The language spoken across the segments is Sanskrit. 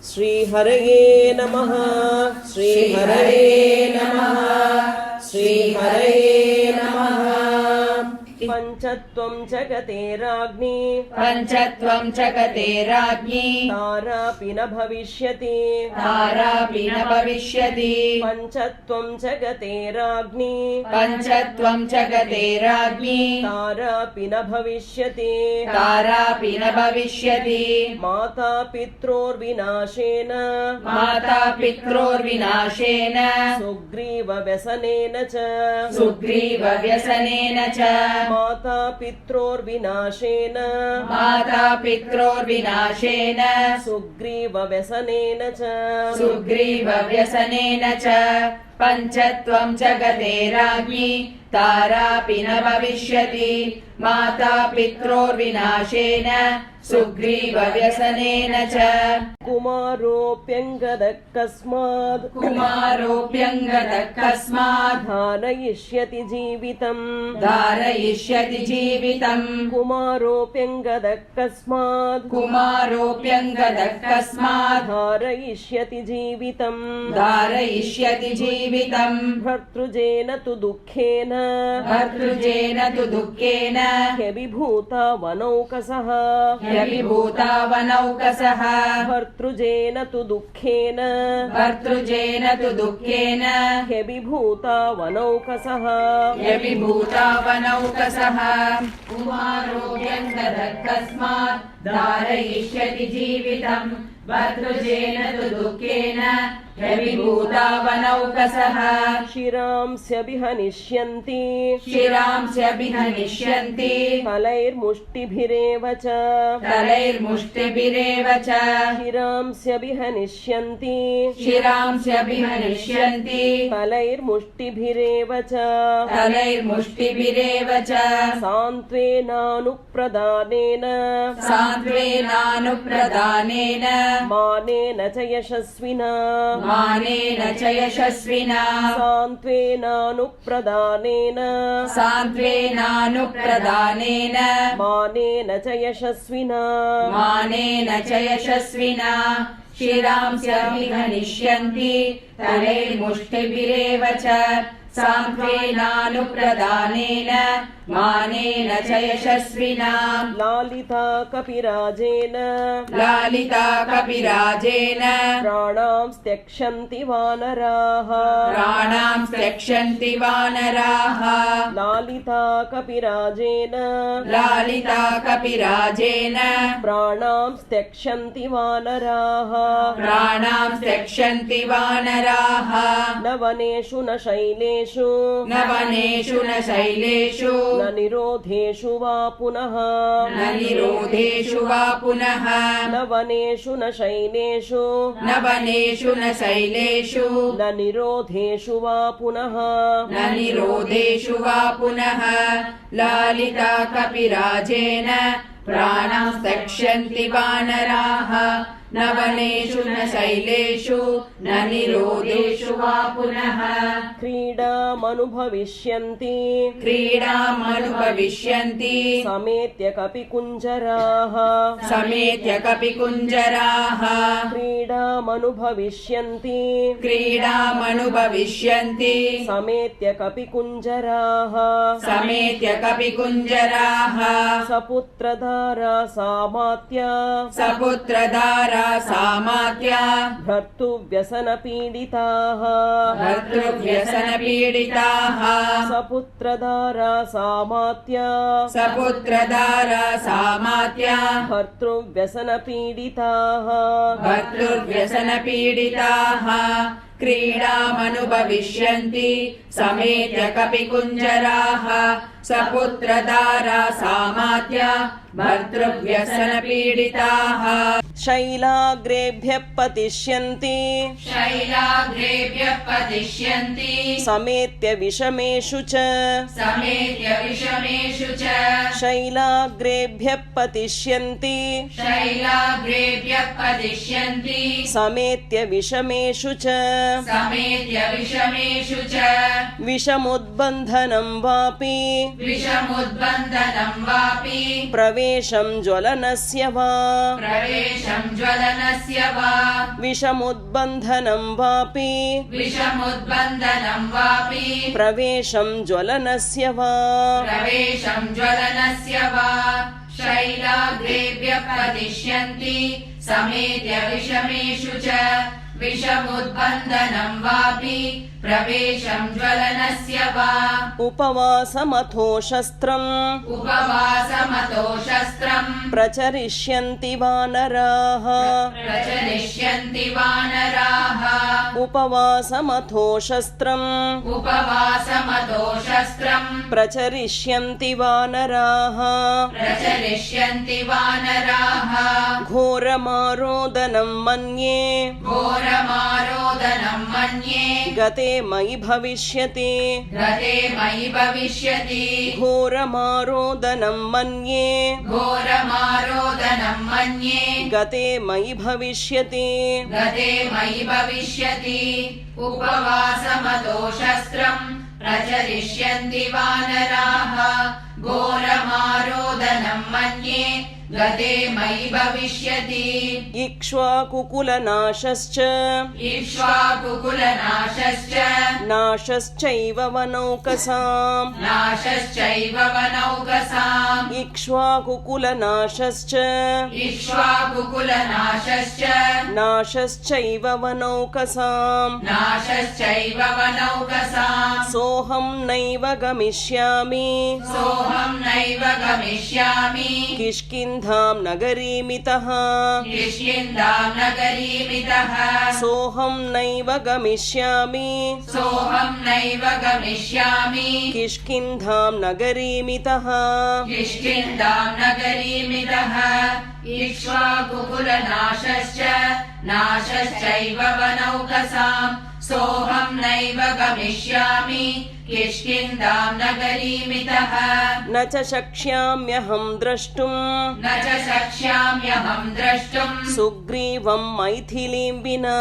श्रीहरये नमः श्रीहरये नमः श्रीहरये नमः। पंचत्वं जगते राज्ञी पंचत्वं जगते राज्ञी तारापि न भविष्यति तारापि न भविष्यति। पंचत्वं जगते राज्ञी पंचत्वं जगते राज्ञी तारापि न भविष्यति तारापि न भविष्यति। माता पित्रोर्विनाशेन माता पित्रोर्विनाशेन सुग्रीव व्यसनेन च सुग्रीव व्यसनेन च माता पित्रोर्विनाशेन माता पित्रोर्विनाशेन सुग्रीव व्यसनेन च सुग्रीव व्यसनेन च। पंचत्वं जगते राज्ञी तारापि न भविष्यति माता पित्रोर्विनाशेन सुग्रीव व्यसनेन च। कुमारोऽप्यङ्गदः कस्मात् कुमारोऽप्यङ्गदः कस्मात् धारयिष्यति जीवितम् धारयिष्यति जीवितम्। कुमारोऽप्यङ्गदः कस्मात् कुमारोऽप्यङ्गदः कस्मात् धारयिष्यति जीवितम् धारयिष्यति जीवितम्। भर्तृजेन तु दुःखेन भर्तृजेन तु दुःखेन ह्यभिभूता वनौकसः ह्यभिभूता वनौकसः। भर्तृजेन तु दुःखेन भर्तृजेन तु दुःखेन ह्यभिभूता वनौकसः ह्यभिभूता वनौकसः। कुमारोऽप्यङ्गदः कस्मात् धारयिष्यति जीवितम् भर्तृजेन तु दुःखेन ह्यभिभूता वनौकसः। शिरांस्यभिहनिष्यन्ति शिरांस्यभिहनिष्यन्ति फलैर्मुष्टिभिरेव च फलैर्मुष्टिभिरेव च। शिरांस्यभिहनिष्यन्ति शिरांस्यभिहनिष्यन्ति फलैर्मुष्टिभिरेव च फलैर्मुष्टिभिरेव च। सान्त्वेनानुप्रदानेन सान्त्वेनानुप्रदानेन मानेन च यशस्विना मानेन च यशस्विना सान्त्वेनानुप्रदानेन सान्त्वेनानुप्रदानेन मानेन च यशस्विना मानेन च यशस्विना। शिरांस्यभिहनिष्यन्ति फलैर्मुष्टिभिरेव च सान्त्वेनानुप्रदानेन मानेन च यशस्विना। लालिता कपिराजेन लालिता कपिराजेन प्राणां त्यक्षन्ति वानराः प्राणां त्यक्षन्ति वानराः। लालिता कपिराजेन लालिता कपिराजेन प्राणां त्यक्षन्ति वानराः प्राणां त्यक्षन्ति वानराः। न वनेषु न शैलेषु न वनेषु न शैलेषु न निरोधेषु वा पुनः न निरोधेषु वा पुनः न वनेषु न शैलेषु न वनेषु न शैलेषु न निरोधेषु वा पुनः न निरोधेषु वा पुनः। लालिता कपिराजेन प्राणां त्यक्षन्ति वानराः न वनेषु न शैलेषु न निरोधेषु वा पुनः। क्रीडामनुभविष्यन्ति क्रीडामनुभविष्यन्ति समेत्य कपिकुञ्जराः समेत्य कपिकुञ्जराः। क्रीडामनुभविष्यन्ति क्रीडामनुभविष्यन्ति समेत्य कपिकुञ्जराः समेत्य कपिकुञ्जराः। सपुत्रधारा सामात्या सपुत्रधारा सामात्या भर्तुव्यसनपीडिताः भर्तृव्यसनपीडिताः। सपुत्रधारा सामात्या सपुत्रधारा सामात्या भर्तृव्यसनपीडिताः भर्तृव्यसनपीडिताः। क्रीडामनुभविष्यन्ति समेत्य कपिकुञ्जराः सपुत्रधारा सामात्या भर्तृव्यसनपीडिताः। शैलाग्रेभ्यः पतिष्यन्ति शैलाग्रेभ्यः पतिष्यन्ति समेत्य विषमेषु च समेत्य विषमेषु च शैलाग्रेभ्यः पतिष्यन्ति शैलाग्रेभ्यः पतिष्यन्ति समेत्य विषमेषु च समेत्य विषमेषु च विषमुद्बन्धनं वापि विषमुद्बन्धनं वापि प्रवेशं ज्वलनस्य वा प्रवेशं ज्वलनस्य वा विषमुद्बन्धनं वापि विषमुद्बन्धनं वापि प्रवेशं ज्वलनस्य वा प्रवेशं ज्वलनस्य वा शैलाग्रेभ्यः पतिष्यन्ति समेत्य विषमेषु च विषमुद्बन्धनं वापि प्रवेशं ज्वलनस्य वा उपवासमथो शस्त्रम् उपवासमतो शस्त्रम् प्रचरिष्यन्ति वानराः प्रचरिष्यन्ति वानराः उपवासमथो शस्त्रम् उपवासमतो शस्त्रम् प्रचरिष्यन्ति वानराः प्रचरिष्यन्ति वानराः घोरमारोदनं मन्ये घोरमारोदनं मन्ये गते मयि भविष्यति गते मयि भविष्यति घोरमारोदनं मन्ये घोरमारोदनं मन्ये गते मयि भविष्यति गते मयि भविष्यति उपवासमतो शस्त्रम् प्रचरिष्यन्ति वानराः घोरमारोदनं मन्ये गते मयि भविष्यति इक्ष्वाकुकुलनाशश्च इक्ष्वाकुकुलनाशश्च नाशश्चैव वनौकसाम् नाशश्चैव वनौकसाम् इक्ष्वाकुकुलनाशश्च इक्ष्वाकुकुलनाशश्च नाशश्चैव वनौकसाम् नाशश्चैव वनौकसाम् सोऽहं नैव गमिष्यामि सोऽहं नैव गमिष्यामि किष्किन्धां नगरीमितः किष्किन्धां नगरीमितः सोऽहं नैव गमिष्यामि सोऽहं नैव गमिष्यामि किष्किन्धां नगरीमितः किष्किन्धां नगरीमितः इक्ष्वाकुकुलनाशश्च नाशश्चैव वनौकसाम् सोऽहं नैव गमिष्यामि किष्किन्धां नगरीमितः न च शक्ष्याम्यहं द्रष्टुम् न च शक्ष्याम्यहं द्रष्टुम् सुग्रीवं मैथिलीं विना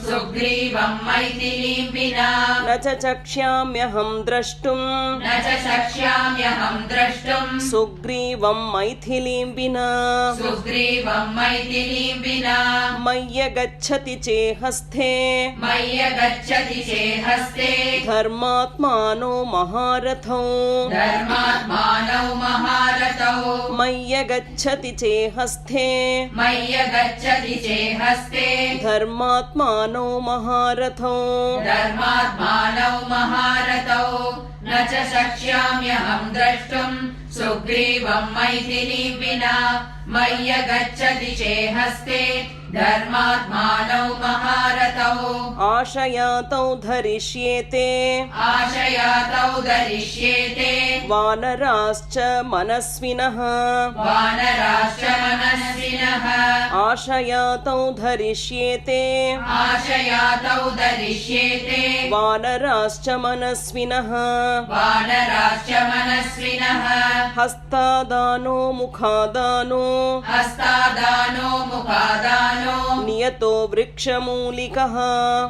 सुग्रीवं मैथिलीं विना न च चक्ष्याम्यहं द्रष्टुम् न च शक्ष्याम्यहं द्रष्टुम् सुग्रीवं मैथिलीं विना सुग्रीवं मैथिलीं विना मय्यगच्छति चेहस्थे मय्यगच्छति चेहस्ते धर्मात्मानो महारथौ धर्मात्मानौ महारथौ मय्यगच्छति चेहस्थे मय्यगच्छति चेहस्ते धर्मात्मानो महारथौ धर्मात्मानौ महारथौ न च शक्ष्याम्यहं द्रष्टुम् सुग्रीवं मैथिलीं विना मय्यगच्छति चेहस्ते धर्मात्मानौ महारथौ आशयातौ धरिष्येते आशयातौ धरिष्येते वानराश्च मनस्विनः वानराश्च मनस्विनः आशयातौ धरिष्येते आशयातौ धरिष्येते वानराश्च मनस्विनः वानराश्च मनस्विनः हस्तादानो मुखादानो हस्तादानो मुखादानो नियतो वृक्षमूलिकः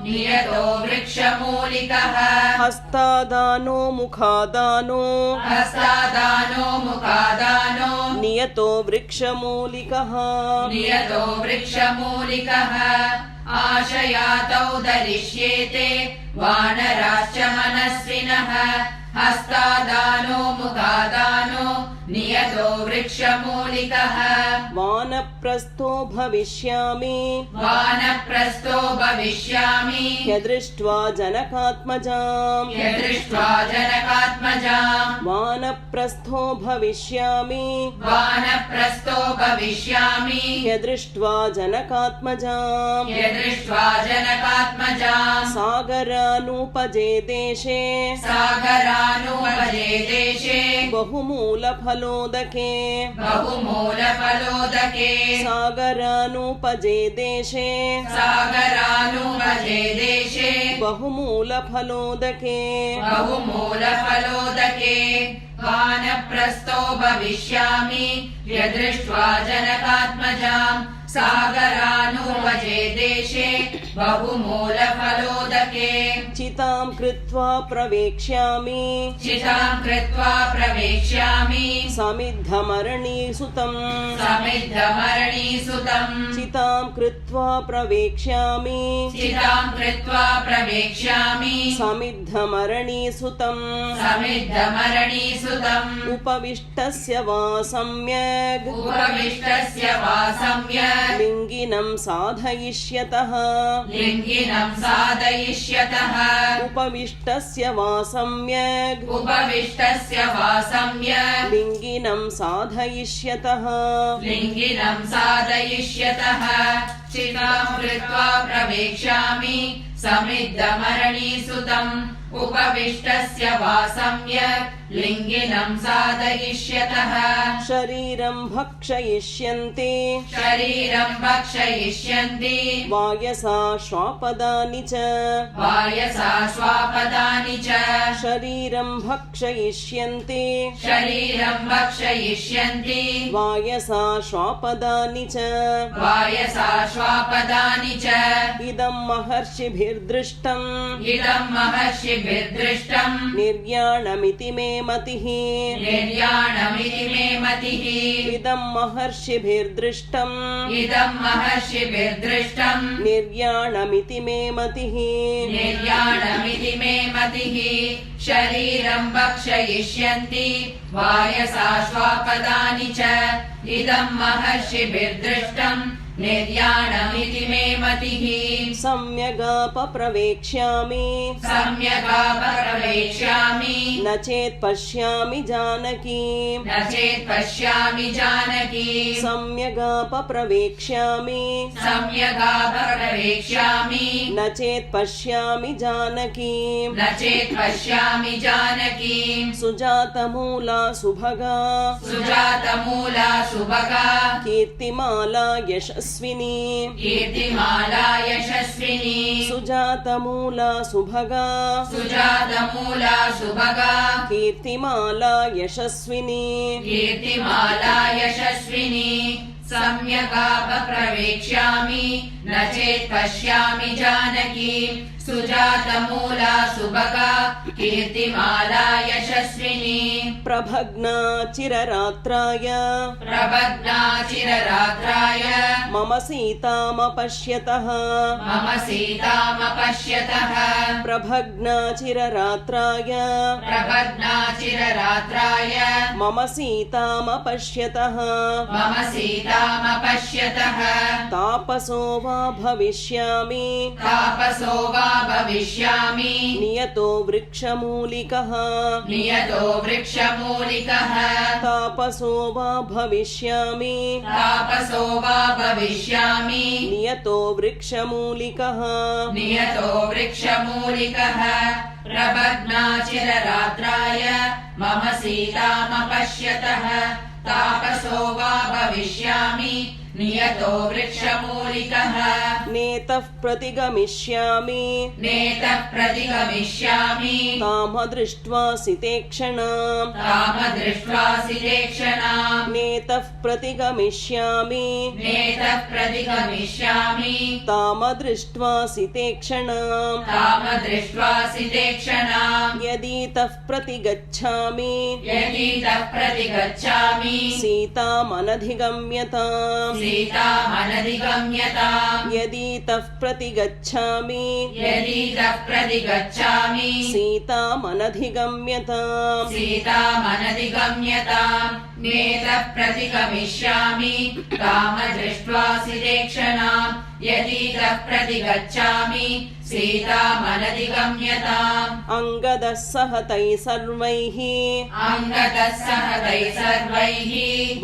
नियतो वृक्षमूलिकः हस्तादानो मुखादानो हस्तादानो मुखादानो नियतो वृक्षमूलिकः नियतो वृक्षमूलिकः आशयातौ धरिष्येते वानराश्च मनस्विनः हस्तादानो मुखादानो नियतो वृक्षमूलिकः वानप्रस्थो भविष्यामि वानप्रस्थो भविष्यामि यदृष्ट्वा जनकात्मजाम् यदृष्ट्वा जनकात्मजाम् वानप्रस्थो भविष्यामि वानप्रस्थो भविष्यामि यदृष्ट्वा जनकात्मजाम् यदृष्ट्वा जनकात्मजाम् सागरानुपजे देशे सागरानुपजे देशे बहुमूलफलोदके बहुमूलफलोदके सागरानुपजे देशे सागरानुपजे देशे बहुमूलफलोदके बहुमूलफलोदके वानप्रस्थो भविष्यामि यदृष्ट्वा जनकात्मजाम् सागरानुपजे देशे बहुमूलफलोदके चितां कृत्वा प्रवेक्ष्यामि चितां कृत्वा प्रवेक्ष्यामि समिद्धमरणीसुतम् समिद्धमरणीसुतम् चितां कृत्वा प्रवेक्ष्यामि चितां कृत्वा प्रवेक्ष्यामि समिद्धमरणीसुतम् समिद्धमरणीसुतम् उपविष्टस्य वा सम्यग् उपविष्टस्य वा सम्यक् लिङ्गिनं साधयिष्यतः लिङ्गिनं साधयिष्यतः उपविष्टस्य वा सम्यग् उपविष्टस्य वा सम्यक् लिङ्गिनं साधयिष्यतः लिङ्गिनं साधयिष्यतः चितां कृत्वा प्रवेक्ष्यामि समिद्धमरणीसुतम् उपविष्टस्य वा सम्यक् लिङ्गिनं साधयिष्यतः शरीरं भक्षयिष्यन्ति शरीरं भक्षयिष्यन्ति वायसा श्वापदानि च वायसा श्वापदानि च शरीरं भक्षयिष्यन्ति शरीरं भक्षयिष्यन्ति वायसा श्वापदानि च वायसा श्वापदानि च इदं महर्षिभिर्दृष्टम् इदं महर्षिभिर्दृष्टम् निर्याणमिति मे मतिः निर्याणमिति मे मतिः इदं महर्षिभिर्दृष्टम् इदं महर्षिभिर्दृष्टम् निर्याणमिति मे मतिः निर्याणमिति मे मतिः शरीरं भक्षयिष्यन्ति वायसा श्वापदानि च इदं महर्षिभिर्दृष्टम् निर्याणमिति मे मतिः सम्यगापप्रवेक्ष्यामि सम्यगापप्रवेक्ष्यामि न चेत् पश्यामि जानकीम् न चेत् पश्यामि जानकी सम्यगापप्रवेक्ष्यामि सम्यगापप्रवेक्ष्यामि न चेत् पश्यामि जानकीम् न चेत् पश्यामि जानकीम् सुजातमूला सुभगा सुजातमूला सुभगा कीर्तिमाला यशस्विनी कीर्तिमाला यशस्विनी सुजातमूला सुभगा सुजातमूला सुभगा कीर्तिमाला यशस्विनी कीर्तिमाला यशस्विनी सम्यगापप्रवेक्ष्यामि न चेत् पश्यामि जानकी सुजातमूला सुभगा कीर्तिमाला यशस्विनी प्रभग्ना चिररात्राय प्रबध्ना चिररात्राय मम सीतामपश्यतः मम सीतामपश्यतः प्रभग्ना चिररात्राय प्रबध्ना चिररात्राय मम सीतामपश्यतः मम सीतामपश्यतः तापसो वा भविष्यामि तापसो वा भविष्यामि नियतो वृक्षमूलिकः नियतो वृक्षमूलिकः तापसो वा भविष्यामि तापसो वा भविष्यामि नियतो वृक्षमूलिकः नियतो वृक्षमूलिकः प्रबध्ना चिररात्राय मम सीतामपश्यतः तापसो वा भविष्यामि नियतो वृक्षमूलिकः नेतः प्रतिगमिष्यामि नेतः प्रतिगमिष्यामि ताम दृष्ट्वा सितेक्षणाम् ताम दृष्ट्वा सितेक्षणाम् नेतः प्रतिगमिष्यामि नेतः प्रतिगमिष्यामि ताम दृष्ट्वा सितेक्षणाम् ताम दृष्ट्वा सितेक्षणाम् यदि तः प्रतिगच्छामि यदि तः प्रतिगच्छामि सीतामनधिगम्यताम् सीतामनधिगम्यताम् यदि तः प्रतिगच्छामि यदि तः प्रतिगच्छामि सीतामनधिगम्यताम् सीतामनधिगम्यताम् नेतः प्रतिगमिष्यामि ताम दृष्ट्वा सितेक्षणाम् यदि तः प्रतिगच्छामि सीतामनधिगम्यताम् अङ्गदः सह तैः सर्वैः अङ्गतः सह तैः सर्वैः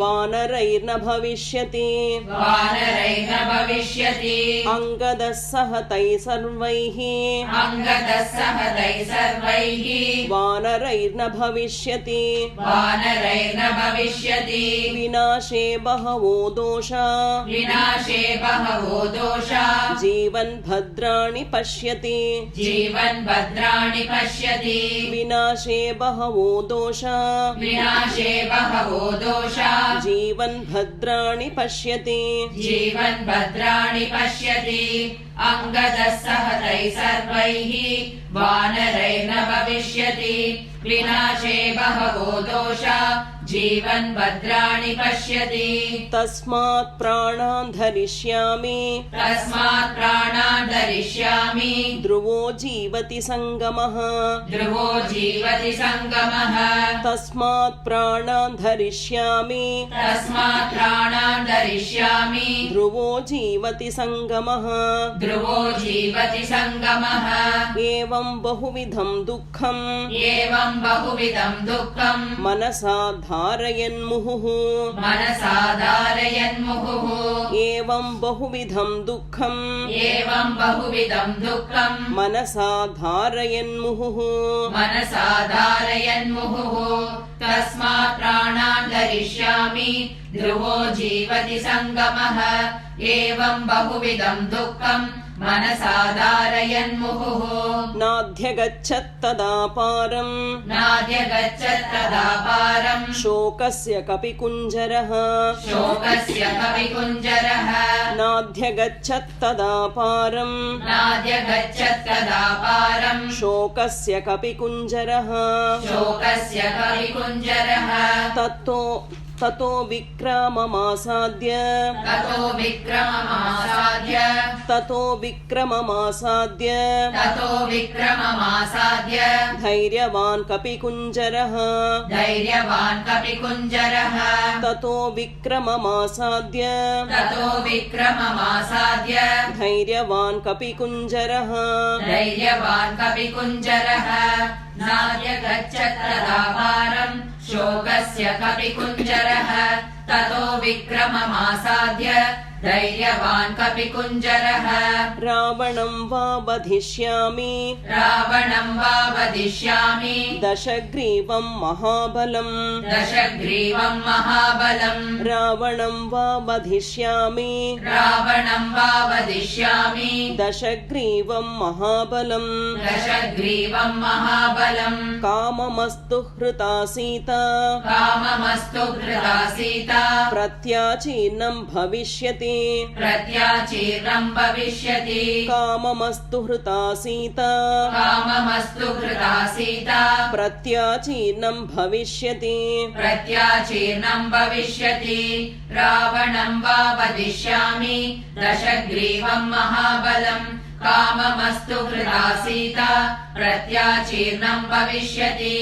वानरैर्न भविष्यति वानरैर्न भविष्यति अङ्गदः सह तैः सर्वैः अङ्गतः सह तैः सर्वैः वानरैर्न भविष्यति वानरैर्न भविष्यति विनाशे बहवो दोषा विनाशे बहवो दोषा जीवन् भद्राणि पश्यति पश्यति जीवन् भद्राणि पश्यति विनाशे बहवो दोषा विनाशे बहवो दोषा जीवन् भद्राणि पश्यति जीवन् भद्राणि पश्यति अङ्गदः सहतैः सर्वैः वानरैर्न भविष्यति विनाशे बहवो दोषा जीवन् भद्राणि पश्यति तस्मात् प्राणान् धरिष्यामि तस्मात् प्राणान् धरिष्यामि ध्रुवो जीवति सङ्गमः ध्रुवो जीवति सङ्गमः तस्मात् प्राणान् धरिष्यामि तस्मात् प्राणान् धरिष्यामि ध्रुवो जीवति सङ्गमः ध्रुवो जीवति सङ्गमः एवं बहुविधं दुःखम् एवं बहुविधं दुःखं मनसा धारयन्मुहुः मनसा धारयन्मुहुः एवं बहुविधं दुःखम् एवं बहुविधं दुःखं मनसा धारयन्मुहुः मनसा धारयन्मुहुः तस्मात् प्राणान् धरिष्यामि ध्रुवो जीवति सङ्गमः एवं बहुविधं दुःखं मनसा धारयन्मुहुः नाध्यगच्छत्तदा पारम् नाद्यगच्छत् तदा पारम् शोकस्य कपिकुञ्जरः शोकस्य कविकुञ्जरः नाध्यगच्छत्तदा पारम् नाद्यगच्छत् तदा पारम् शोकस्य कपिकुञ्जरः शोकस्य कविकुञ्जरः ततो विक्रममासाद्य ततो विक्रममासाद्य ततो विक्रममासाद्य ततो विक्रममासाद्य धैर्यवान् कपिकुञ्जरः धैर्यवान् कपिकुञ्जरः ततो विक्रममासाद्य ततो विक्रममासाद्य धैर्यवान् कपिकुञ्जरः धैर्यवान् कपिकुञ्जरः नाद्यगच्छत् तदा पारम् शोकस्य कपिकुञ्जरः ततो विक्रममासाद्य धैर्यवान् कपिकुञ्जरः रावणं वा वधिष्यामि रावणं वा वधिष्यामि दशग्रीवं महाबलम् दशग्रीवं महाबलम् रावणं वा वधिष्यामि रावणं वा वधिष्यामि दशग्रीवं महाबलम् दशग्रीवं महाबलम् काममस्तु हृता सीता काममस्तु हृदा सीता प्रत्याचीर्णं भविष्यति प्रत्याचीर्णं भविष्यति काममस्तु हृता सीता काममस्तु हृदा सीता प्रत्याचीर्णं भविष्यति प्रत्याचीर्णं भविष्यति रावणं वा वधिष्यामि दशग्रीवं महाबलम् काममस्तु हृदा सीता प्रत्याचीर्णं भविष्यति